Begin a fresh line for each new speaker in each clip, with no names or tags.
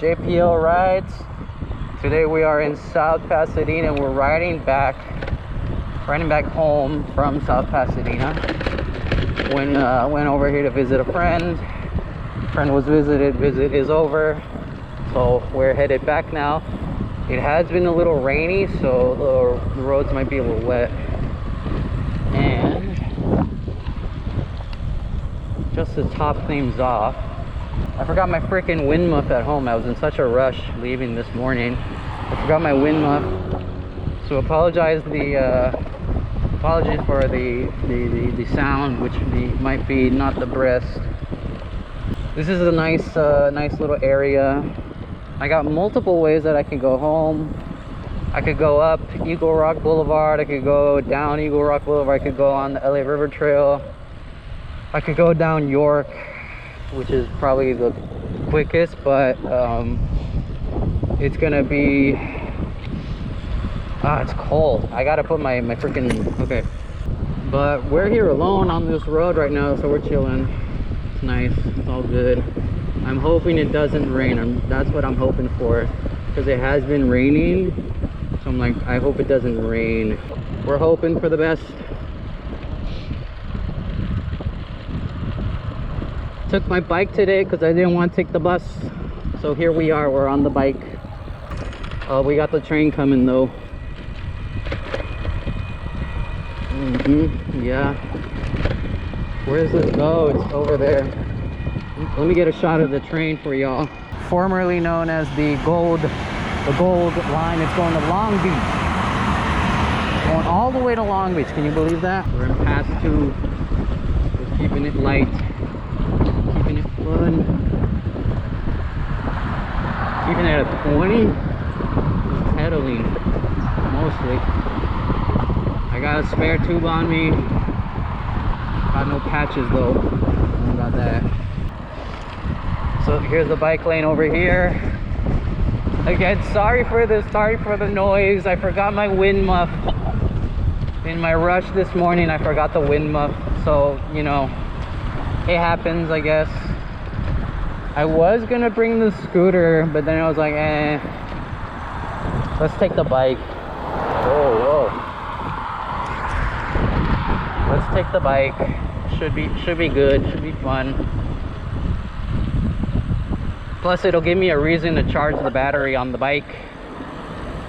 JPLRides. Today we are in South Pasadena. We're riding back home from South Pasadena. Went over here to visit a friend. Friend was visited. Visit is over, so we're headed back now. It has been a little rainy, so the roads might be a little wet. And just to top things off, I forgot my freaking wind muff at home. I was in such a rush leaving this morning. I forgot my wind muff, so apologies for the sound, which might be not the best. This is a nice little area. I got multiple ways that I can go home. I could go up Eagle Rock Boulevard, I could go down Eagle Rock Boulevard, I could go on the LA River Trail, I could go down York, which is probably the quickest, but it's gonna be it's cold. I gotta put my freaking okay, but we're here alone on this road right now, so we're chilling. It's nice, it's all good. I'm hoping it doesn't rain. That's what I'm hoping for, because it has been raining, so I'm like, I hope it doesn't rain. We're hoping for the best. Took my bike today because I didn't want to take the bus, so here we are, we're on the bike. We got the train coming though. Yeah, where does this go? It's over there. Let me get a shot of the train for y'all. Formerly known as the gold line. It's going to Long Beach, going all the way to Long Beach. Can you believe that? We're in pass 2. Just keeping it light, keeping it fun, keeping it at 20. Just pedaling mostly. I got a spare tube on me. Got no patches though. Don't got that. So here's the bike lane over here. Again, sorry for the noise. I forgot my wind muff. In my rush this morning, I forgot the wind muff. So, you know, it happens, I guess. I was gonna bring the scooter, but then I was like, let's take the bike. Whoa. Let's take the bike. Should be good, should be fun. Plus it'll give me a reason to charge the battery on the bike.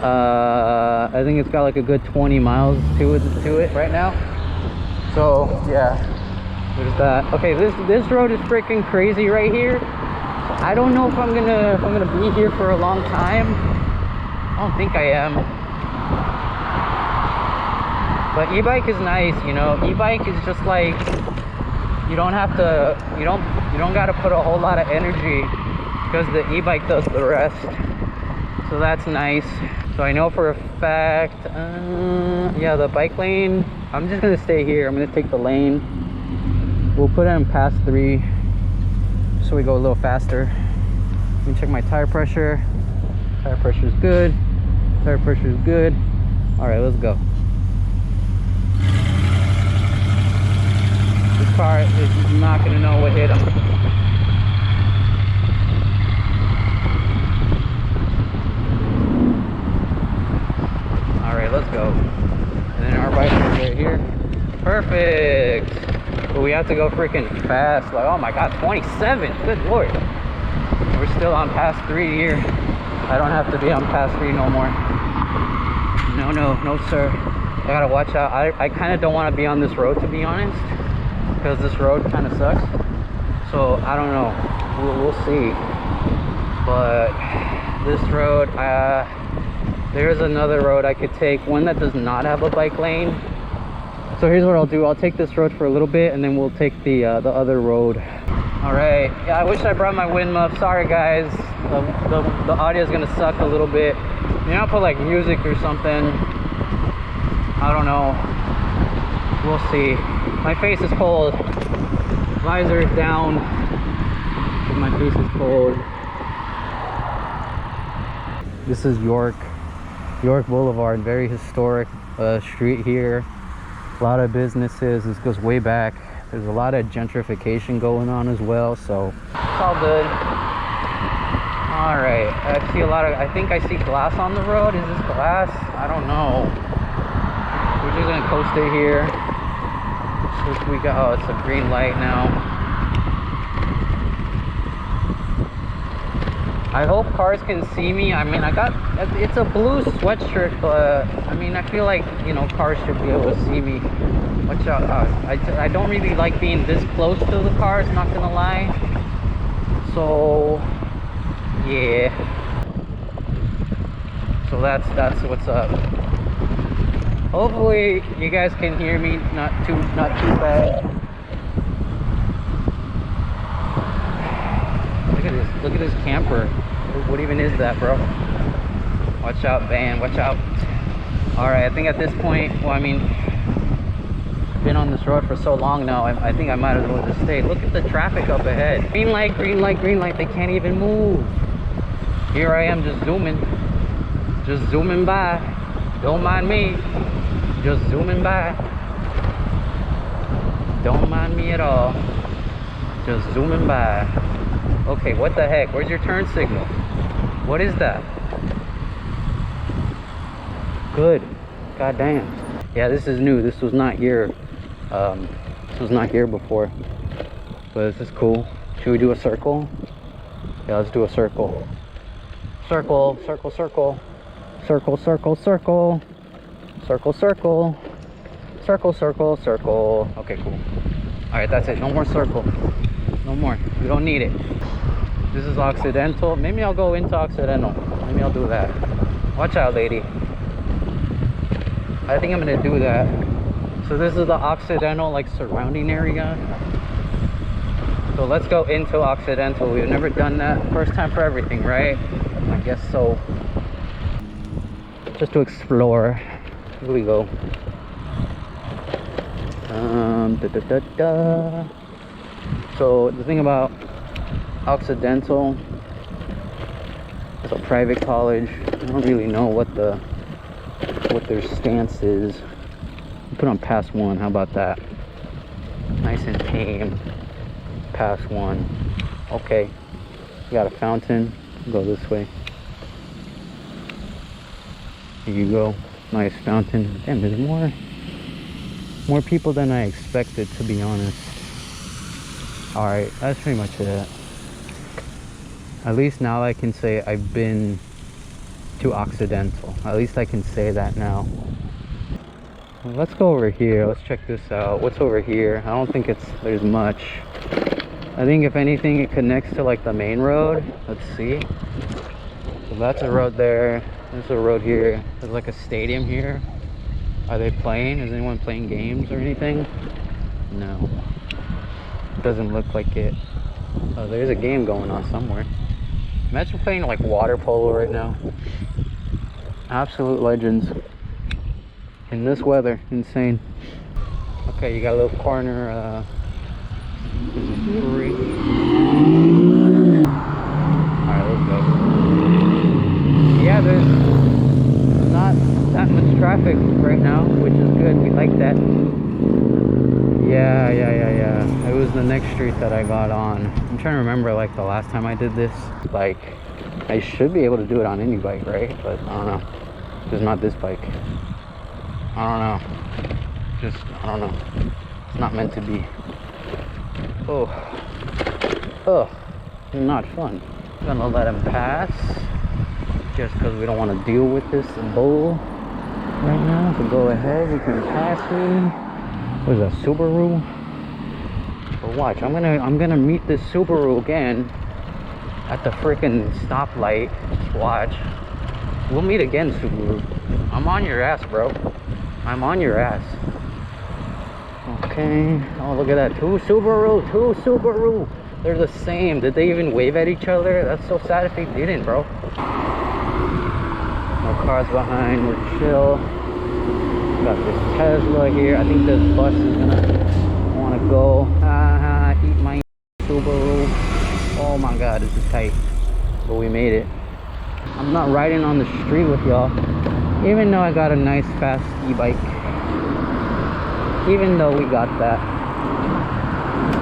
I think it's got like a good 20 miles to it right now. So yeah, there's that. Okay, this road is freaking crazy right here. I don't know if I'm gonna be here for a long time. I don't think I am. But e-bike is nice, you know. E-bike is just like, you don't gotta put a whole lot of energy, because the e-bike does the rest. So that's nice. So I know for a fact, yeah, the bike lane, I'm just gonna stay here. I'm gonna take the lane. We'll put it in pass 3 so we go a little faster. Let me check my tire pressure. Tire pressure is good. Tire pressure is good. All right, let's go. This car is not gonna know what hit him. All right, let's go. And then our bike is right here. Perfect. But we have to go freaking fast. Like, oh my God, 27. Good Lord. We're still on pass 3 here. I don't have to be on pass 3 no more. No, sir. I gotta watch out. I kind of don't want to be on this road, to be honest, because this road kind of sucks. So I don't know. We'll see. But this road, there's another road I could take, one that does not have a bike lane. So here's what I'll do. I'll take this road for a little bit, and then we'll take the other road. All right. Yeah, I wish I brought my wind muff. Sorry guys, the audio is gonna suck a little bit. Maybe I'll put like music or something. I don't know. We'll see. My face is cold. Visor is down. My face is cold. This is York Boulevard. Very historic street here. A lot of businesses. This goes way back. There's a lot of gentrification going on as well, so it's all good. All right, I see a lot of, I think I see glass on the road. Is this glass? I don't know. We're just gonna coast it here. So we got, oh, it's a green light now. I hope cars can see me. I mean, I got, it's a blue sweatshirt, but I mean, I feel like, you know, cars should be able to see me. Watch out. I don't really like being this close to the cars, not gonna lie. So yeah, so that's what's up. Hopefully you guys can hear me not too bad. Look at this camper. What even is that, bro? Watch out, van, watch out. All right, I think at this point, well, I mean, been on this road for so long now, I think I might as well just stay. Look at the traffic up ahead. Green light, green light, green light. They can't even move. Here I am just zooming by. Don't mind me, just zooming by. Don't mind me at all, just zooming by. Okay, what the heck? Where's your turn signal? What is that? Good. God damn. Yeah, this is new. This was not here. This was not here before. But this is cool. Should we do a circle? Yeah, let's do a circle. Circle, circle, circle. Circle, circle, circle. Circle, circle. Circle, circle, circle. Okay, cool. Alright, that's it. No more circle. No more. We don't need it. This is Occidental. Maybe I'll go into Occidental. Maybe I'll do that. Watch out, lady. I think I'm gonna do that. So this is the Occidental, like, surrounding area. So let's go into Occidental. We've never done that. First time for everything, right? I guess so. Just to explore. Here we go. So the thing about Occidental, it's a private college. I don't really know what their stance is. Put on pass 1. How about that? Nice and tame. Pass 1. Okay. We got a fountain. Go this way. Here you go. Nice fountain. Damn, there's more people than I expected, to be honest. Alright, that's pretty much it. At least now I can say I've been to Occidental. At least I can say that now. Well, let's go over here. Let's check this out. What's over here? I don't think there's much. I think if anything it connects to like the main road. Let's see. So that's a road there. There's a road here. There's like a stadium here. Are they playing? Is anyone playing games or anything? No. Doesn't look like it. Oh, there's a game going on somewhere. Imagine playing like water polo right now. Absolute legends. In this weather, insane. Okay, you got a little corner. Brewery. Alright, let's go. Yeah, there's not that much traffic right now, which is good. We like that. Yeah. It was the next street that I got on. I'm trying to remember, like, the last time I did this. Like, I should be able to do it on any bike, right? But I don't know. Just not this bike. I don't know. It's not meant to be. Oh, not fun. I'm gonna let him pass. Just because we don't want to deal with this bull right now. So go ahead, you can pass me. What is that, Subaru? But watch, I'm gonna meet this Subaru again at the freaking stoplight. Just watch. We'll meet again, Subaru. I'm on your ass, bro. I'm on your ass. Okay. Oh, look at that. Two Subaru. They're the same. Did they even wave at each other? That's so sad if they didn't, bro. No cars behind. We're chill. Got this Tesla here. I think this bus is gonna want to go. Eat my Subaru. Oh my god, this is tight. But we made it. I'm not riding on the street with y'all. Even though I got a nice fast e-bike. Even though we got that.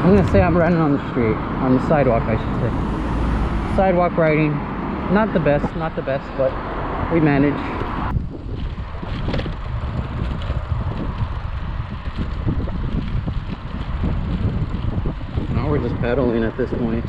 I'm gonna say I'm riding on the street. On the sidewalk, I should say. Sidewalk riding. Not the best, but we manage. Now we're just pedaling at this point.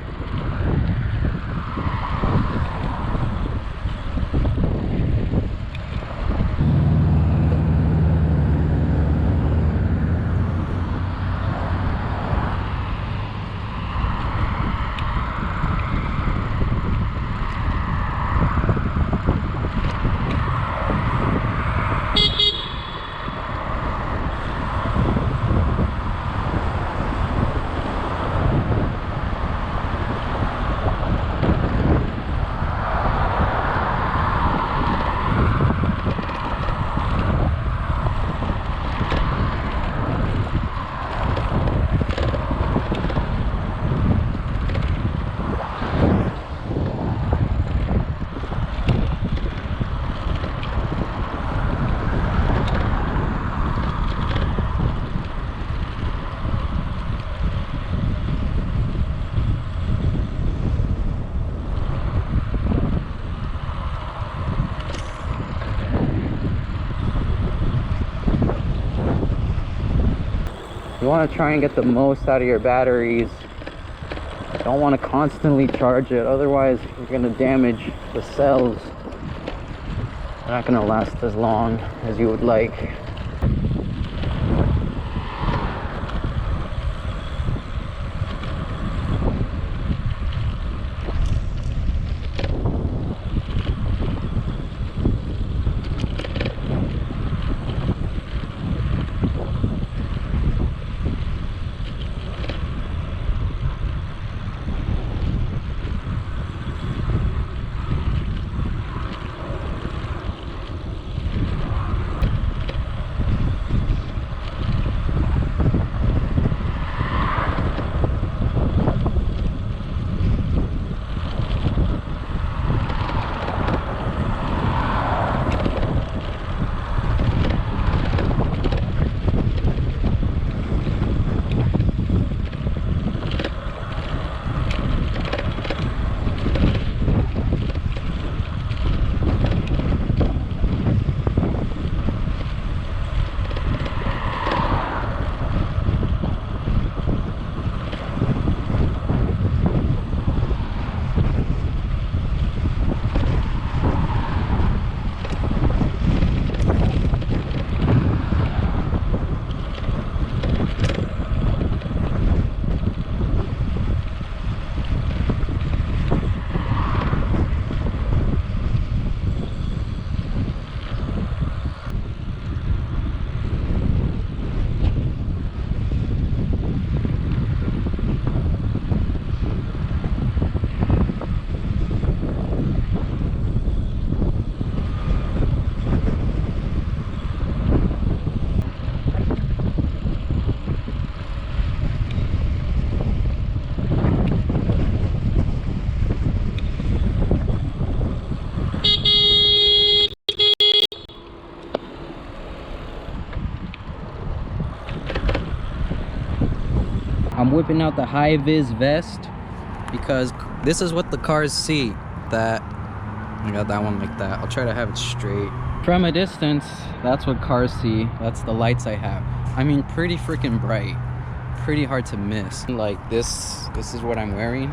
You want to try and get the most out of your batteries. Don't want to constantly charge it, otherwise you're going to damage the cells. They're not going to last as long as you would like. I'm whipping out the high vis vest because this is what the cars see. That I got that one like that. I'll try to have it straight. From a distance, that's what cars see. That's the lights I have. I mean, pretty freaking bright. Pretty hard to miss. Like this is what I'm wearing.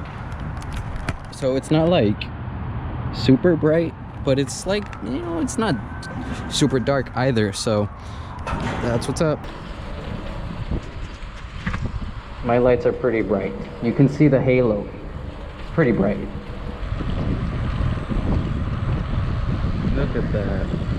So it's not like super bright, but it's like, you know, it's not super dark either. So that's what's up. My lights are pretty bright. You can see the halo. It's pretty bright. Look at that.